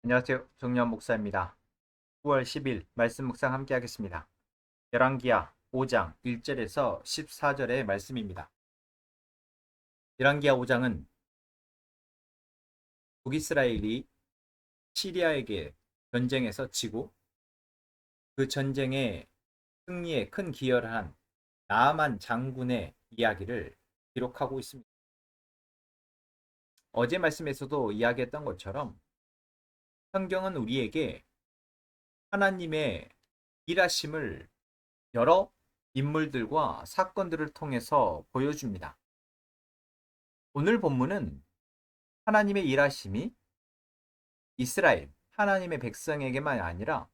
안녕하세요. 정유한 목사입니다. 9월 10일 말씀 묵상 함께 하겠습니다. 열왕기하 5장 1절에서 14절의 말씀입니다. 열왕기하 5장은 북이스라엘이 시리아에게 전쟁에서 지고 그 전쟁의 승리에 큰 기여를 한 나아만 장군의 이야기를 기록하고 있습니다. 어제 말씀에서도 이야기했던 것처럼 성경은 우리에게 하나님의 일하심을 여러 인물들과 사건들을 통해서 보여줍니다. 오늘 본문은 하나님의 일하심이 이스라엘, 하나님의 백성에게만 아니라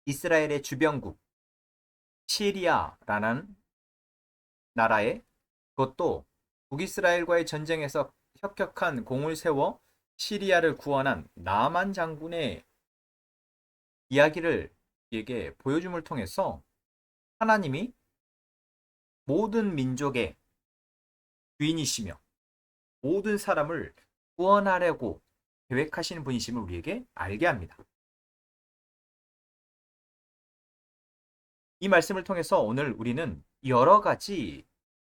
이스라엘의 주변국 시리아라는 나라에, 그것도 북이스라엘과의 전쟁에서 혁혁한 공을 세워 시리아를 구원한 나만 장군의 이야기를 우리에게 보여줌을 통해서 하나님이 모든 민족의 주인이시며 모든 사람을 구원하려고 계획하시는 분이심을 우리에게 알게 합니다. 이 말씀을 통해서 오늘 우리는 여러 가지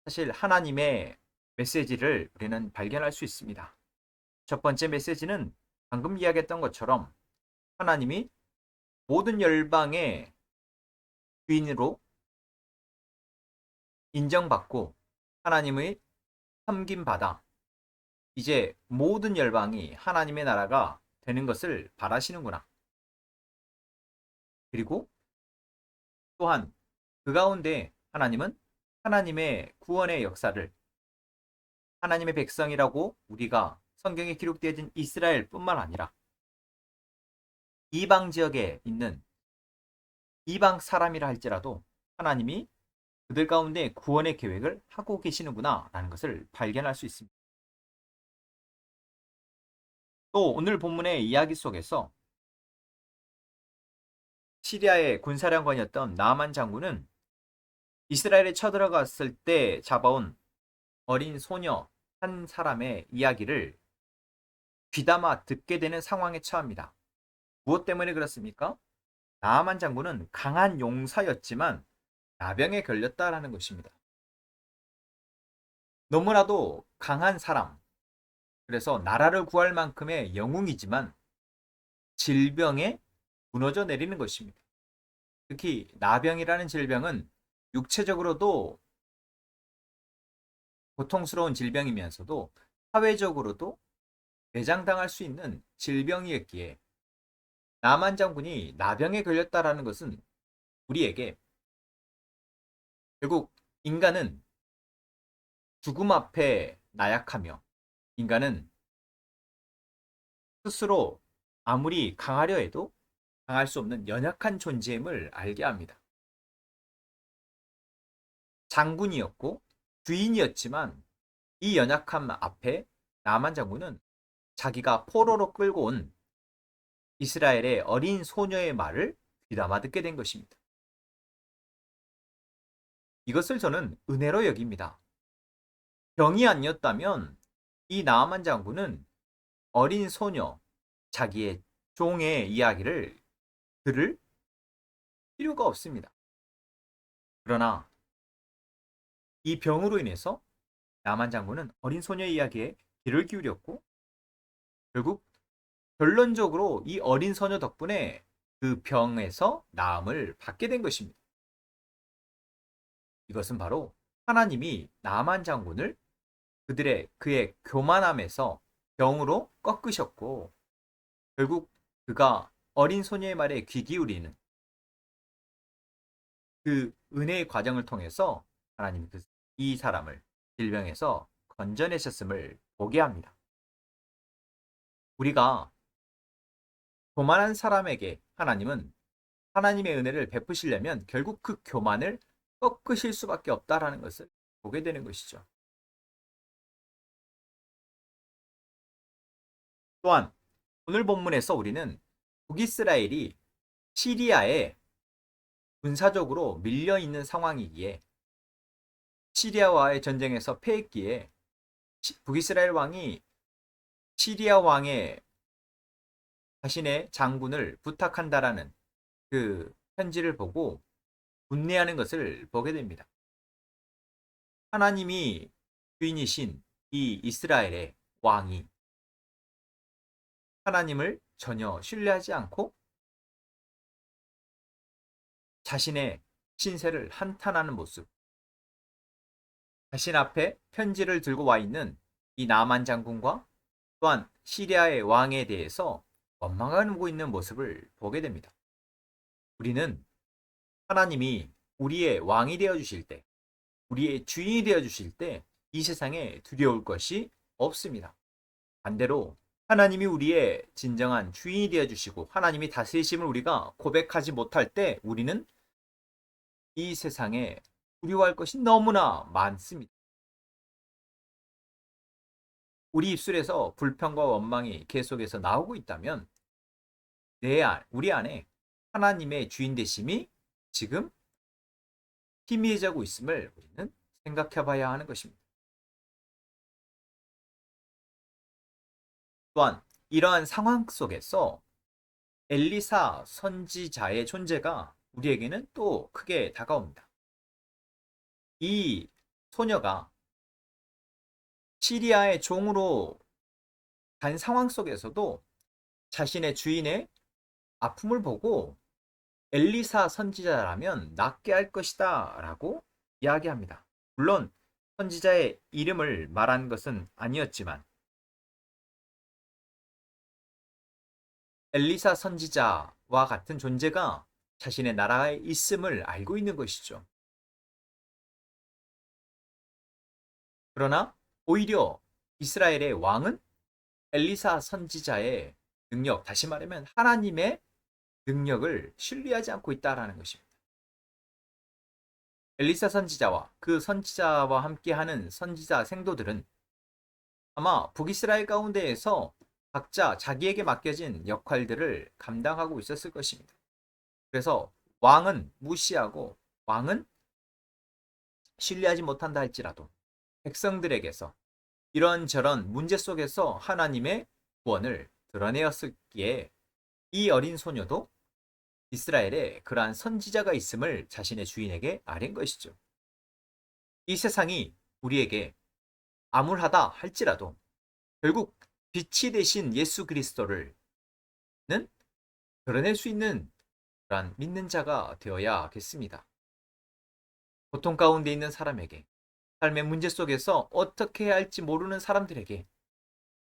사실 하나님의 메시지를 우리는 발견할 수 있습니다. 첫 번째 메시지는 방금 이야기했던 것처럼 하나님이 모든 열방의 주인으로 인정받고 하나님의 섬김받아 이제 모든 열방이 하나님의 나라가 되는 것을 바라시는구나. 그리고 또한 그 가운데 하나님은 하나님의 구원의 역사를 하나님의 백성이라고 우리가 성경에 기록되어진 이스라엘뿐만 아니라 이방 지역에 있는 이방 사람이라 할지라도 하나님이 그들 가운데 구원의 계획을 하고 계시는구나 라는 것을 발견할 수 있습니다. 또 오늘 본문의 이야기 속에서 시리아의 군사령관이었던 나만 장군은 이스라엘에 쳐들어갔을 때 잡아온 어린 소녀 한 사람의 이야기를 귀담아 듣게 되는 상황에 처합니다. 무엇 때문에 그렇습니까? 나아만 장군은 강한 용사였지만 나병에 걸렸다라는 것입니다. 너무나도 강한 사람, 그래서 나라를 구할 만큼의 영웅이지만 질병에 무너져 내리는 것입니다. 특히 나병이라는 질병은 육체적으로도 고통스러운 질병이면서도 사회적으로도 매장당할 수 있는 질병이었기에 나만 장군이 나병에 걸렸다라는 것은 우리에게 결국 인간은 죽음 앞에 나약하며 인간은 스스로 아무리 강하려 해도 강할 수 없는 연약한 존재임을 알게 합니다. 장군이었고 주인이었지만 이 연약함 앞에 나만 장군은 자기가 포로로 끌고 온 이스라엘의 어린 소녀의 말을 귀담아 듣게 된 것입니다. 이것을 저는 은혜로 여깁니다. 병이 아니었다면 이 나아만 장군은 어린 소녀, 자기의 종의 이야기를 들을 필요가 없습니다. 그러나 이 병으로 인해서 나만 장군은 어린 소녀의 이야기에 귀를 기울였고 결국 결론적으로 이 어린 소녀 덕분에 그 병에서 나음을 받게 된 것입니다. 이것은 바로 하나님이 나만 장군을 그의 교만함에서 병으로 꺾으셨고 결국 그가 어린 소녀의 말에 귀 기울이는 그 은혜의 과정을 통해서 하나님이 이 사람을 질병에서 건져내셨음을 보게 합니다. 우리가 교만한 사람에게 하나님은 하나님의 은혜를 베푸시려면 결국 그 교만을 꺾으실 수밖에 없다라는 것을 보게 되는 것이죠. 또한 오늘 본문에서 우리는 북이스라엘이 시리아에 군사적으로 밀려 있는 상황이기에 시리아와의 전쟁에서 패했기에 북이스라엘 왕이 시리아 왕의 자신의 장군을 부탁한다라는 그 편지를 보고 분내하는 것을 보게 됩니다. 하나님이 주인이신 이 이스라엘의 왕이 하나님을 전혀 신뢰하지 않고 자신의 신세를 한탄하는 모습, 자신 앞에 편지를 들고 와 있는 이 나만 장군과 또한 시리아의 왕에 대해서 원망하고 있는 모습을 보게 됩니다. 우리는 하나님이 우리의 왕이 되어 주실 때, 우리의 주인이 되어 주실 때 이 세상에 두려울 것이 없습니다. 반대로 하나님이 우리의 진정한 주인이 되어 주시고 하나님이 다스리심을 우리가 고백하지 못할 때 우리는 이 세상에 두려워할 것이 너무나 많습니다. 우리 입술에서 불평과 원망이 계속해서 나오고 있다면 우리 안에 하나님의 주인 되심이 지금 희미해지고 있음을 우리는 생각해 봐야 하는 것입니다. 또한 이러한 상황 속에서 엘리사 선지자의 존재가 우리에게는 또 크게 다가옵니다. 이 소녀가 시리아의 종으로 간 상황 속에서도 자신의 주인의 아픔을 보고 엘리사 선지자라면 낫게 할 것이다 라고 이야기합니다. 물론 선지자의 이름을 말한 것은 아니었지만 엘리사 선지자와 같은 존재가 자신의 나라에 있음을 알고 있는 것이죠. 그러나 오히려 이스라엘의 왕은 엘리사 선지자의 능력, 다시 말하면 하나님의 능력을 신뢰하지 않고 있다라는 것입니다. 엘리사 선지자와 그 선지자와 함께하는 선지자 생도들은 아마 북이스라엘 가운데에서 각자 자기에게 맡겨진 역할들을 감당하고 있었을 것입니다. 그래서 왕은 무시하고 왕은 신뢰하지 못한다 할지라도 백성들에게서 이런저런 문제 속에서 하나님의 구원을 드러내었기에 이 어린 소녀도 이스라엘에 그러한 선지자가 있음을 자신의 주인에게 아뢰는 것이죠. 이 세상이 우리에게 암울하다 할지라도 결국 빛이 되신 예수 그리스도를 는 드러낼 수 있는 그러한 믿는 자가 되어야겠습니다. 고통 가운데 있는 사람에게, 삶의 문제 속에서 어떻게 해야 할지 모르는 사람들에게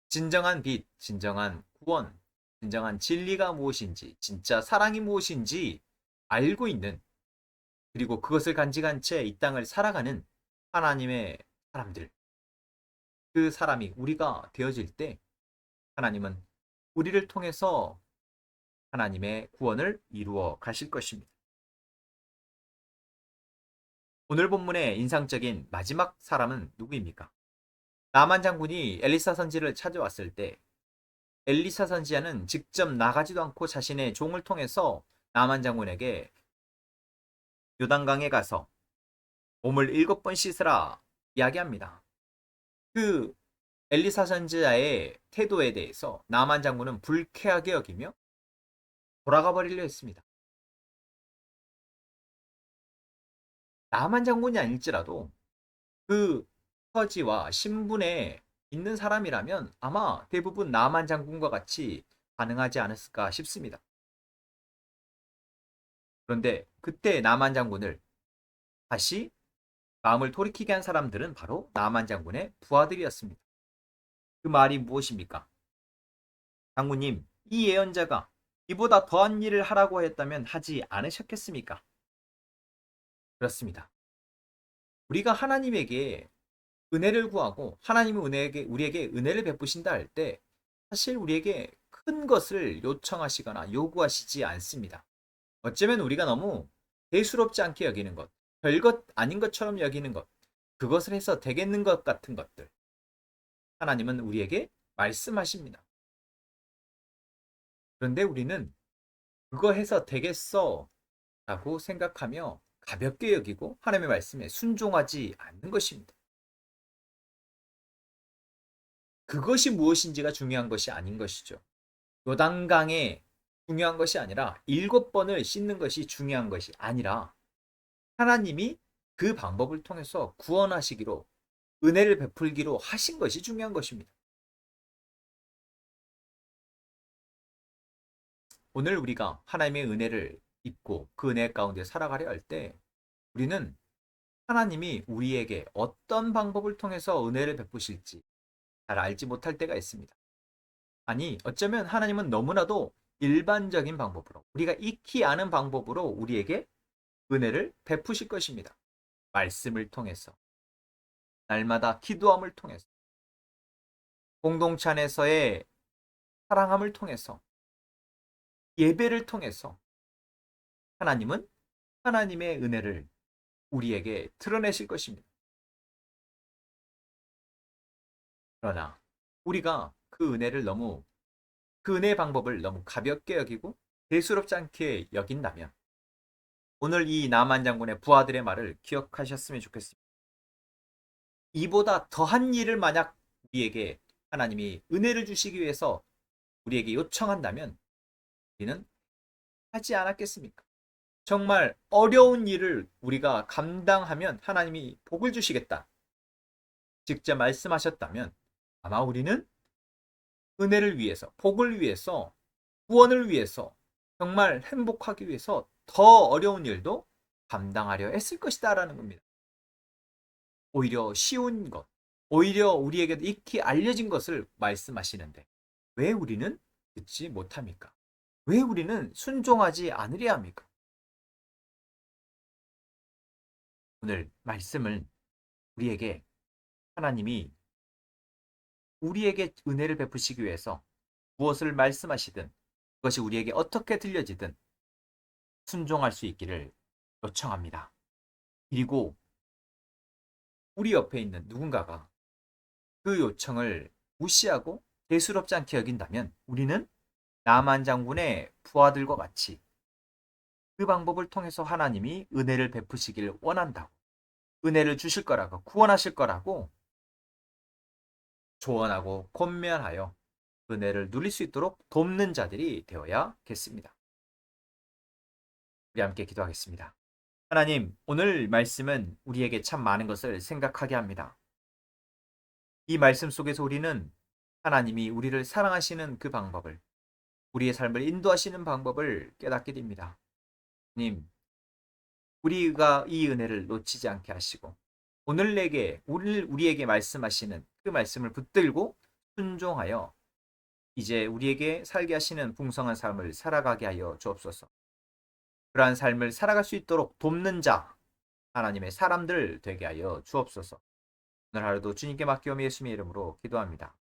진정한 빛, 진정한 구원, 진정한 진리가 무엇인지, 진짜 사랑이 무엇인지 알고 있는, 그리고 그것을 간직한 채 이 땅을 살아가는 하나님의 사람들, 그 사람이 우리가 되어질 때 하나님은 우리를 통해서 하나님의 구원을 이루어 가실 것입니다. 오늘 본문의 인상적인 마지막 사람은 누구입니까? 나만 장군이 엘리사 선지를 찾아왔을 때 엘리사 선지자는 직접 나가지도 않고 자신의 종을 통해서 나만 장군에게 요단강에 가서 몸을 7번 씻으라 이야기합니다. 그 엘리사 선지자의 태도에 대해서 나만 장군은 불쾌하게 여기며 돌아가 버리려 했습니다. 나만 장군이 아닐지라도 그 처지와 신분에 있는 사람이라면 아마 대부분 나만 장군과 같이 반응하지 않았을까 싶습니다. 그런데 그때 나만 장군을 다시 마음을 돌이키게 한 사람들은 바로 나만 장군의 부하들이었습니다. 그 말이 무엇입니까? 장군님, 이 예언자가 이보다 더한 일을 하라고 했다면 하지 않으셨겠습니까? 그렇습니다. 우리가 하나님에게 은혜를 구하고 하나님이 우리에게 은혜를 베푸신다 할 때 사실 우리에게 큰 것을 요청하시거나 요구하시지 않습니다. 어쩌면 우리가 너무 대수롭지 않게 여기는 것, 별것 아닌 것처럼 여기는 것, 그것을 해서 되겠는 것 같은 것들, 하나님은 우리에게 말씀하십니다. 그런데 우리는 그거 해서 되겠어 라고 생각하며 가볍게 여기고 하나님의 말씀에 순종하지 않는 것입니다. 그것이 무엇인지가 중요한 것이 아닌 것이죠. 요단강에 중요한 것이 아니라 7번을 씻는 것이 중요한 것이 아니라 하나님이 그 방법을 통해서 구원하시기로 은혜를 베풀기로 하신 것이 중요한 것입니다. 오늘 우리가 하나님의 은혜를 입고 그 은혜 가운데 살아가려 할 때 우리는 하나님이 우리에게 어떤 방법을 통해서 은혜를 베푸실지 잘 알지 못할 때가 있습니다. 아니, 어쩌면 하나님은 너무나도 일반적인 방법으로, 우리가 익히 아는 방법으로 우리에게 은혜를 베푸실 것입니다. 말씀을 통해서, 날마다 기도함을 통해서, 공동체 안에서의 사랑함을 통해서, 예배를 통해서 하나님은 하나님의 은혜를 우리에게 드러내실 것입니다. 그러나 우리가 그 은혜의 방법을 너무 가볍게 여기고 대수롭지 않게 여긴다면 오늘 이 나만 장군의 부하들의 말을 기억하셨으면 좋겠습니다. 이보다 더한 일을 만약 우리에게 하나님이 은혜를 주시기 위해서 우리에게 요청한다면 우리는 하지 않았겠습니까? 정말 어려운 일을 우리가 감당하면 하나님이 복을 주시겠다. 직접 말씀하셨다면 아마 우리는 은혜를 위해서, 복을 위해서, 구원을 위해서, 정말 행복하기 위해서 더 어려운 일도 감당하려 했을 것이다라는 겁니다. 오히려 쉬운 것, 오히려 우리에게도 익히 알려진 것을 말씀하시는데 왜 우리는 듣지 못합니까? 왜 우리는 순종하지 않으려 합니까? 오늘 말씀은 우리에게 하나님이 우리에게 은혜를 베푸시기 위해서 무엇을 말씀하시든 그것이 우리에게 어떻게 들려지든 순종할 수 있기를 요청합니다. 그리고 우리 옆에 있는 누군가가 그 요청을 무시하고 대수롭지 않게 여긴다면 우리는 나만 장군의 부하들과 같이 그 방법을 통해서 하나님이 은혜를 베푸시길 원한다고, 은혜를 주실 거라고, 구원하실 거라고 조언하고 권면하여 은혜를 누릴 수 있도록 돕는 자들이 되어야겠습니다. 우리 함께 기도하겠습니다. 하나님, 오늘 말씀은 우리에게 참 많은 것을 생각하게 합니다. 이 말씀 속에서 우리는 하나님이 우리를 사랑하시는 그 방법을, 우리의 삶을 인도하시는 방법을 깨닫게 됩니다. 님, 우리가 이 은혜를 놓치지 않게 하시고 오늘 우리에게 말씀하시는 그 말씀을 붙들고 순종하여 이제 우리에게 살게 하시는 풍성한 삶을 살아가게 하여 주옵소서. 그러한 삶을 살아갈 수 있도록 돕는 자, 하나님의 사람들 되게 하여 주옵소서. 오늘 하루도 주님께 맡기오며 예수님의 이름으로 기도합니다.